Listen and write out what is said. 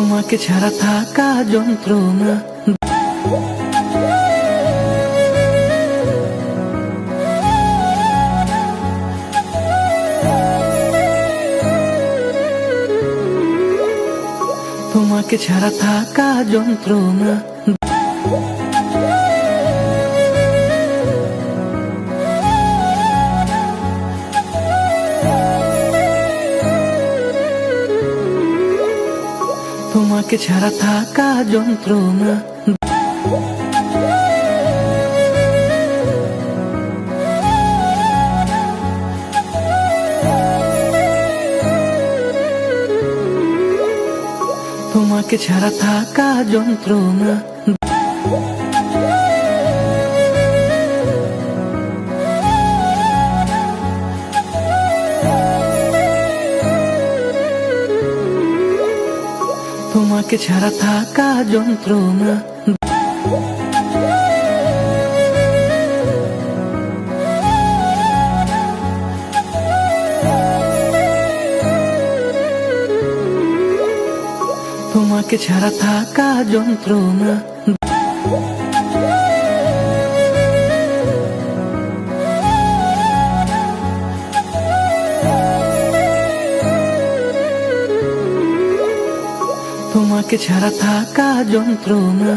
তোমাকে ছাড়া থাকা যন্ত্রণা। তোমাকে ছাড়া থাকা যন্ত্রণা। তোমাকে ছাড়া থাকা যন্ত্রণা। তোমাকে ছাড়া থাকা যন্ত্রণা। তোমাকে ছাড়া থাকা যন্ত্রণা। তোমাকে ছাড়া থাকা যন্ত্রণা। তোমাকে ছাড়া থাকা যন্ত্রণা।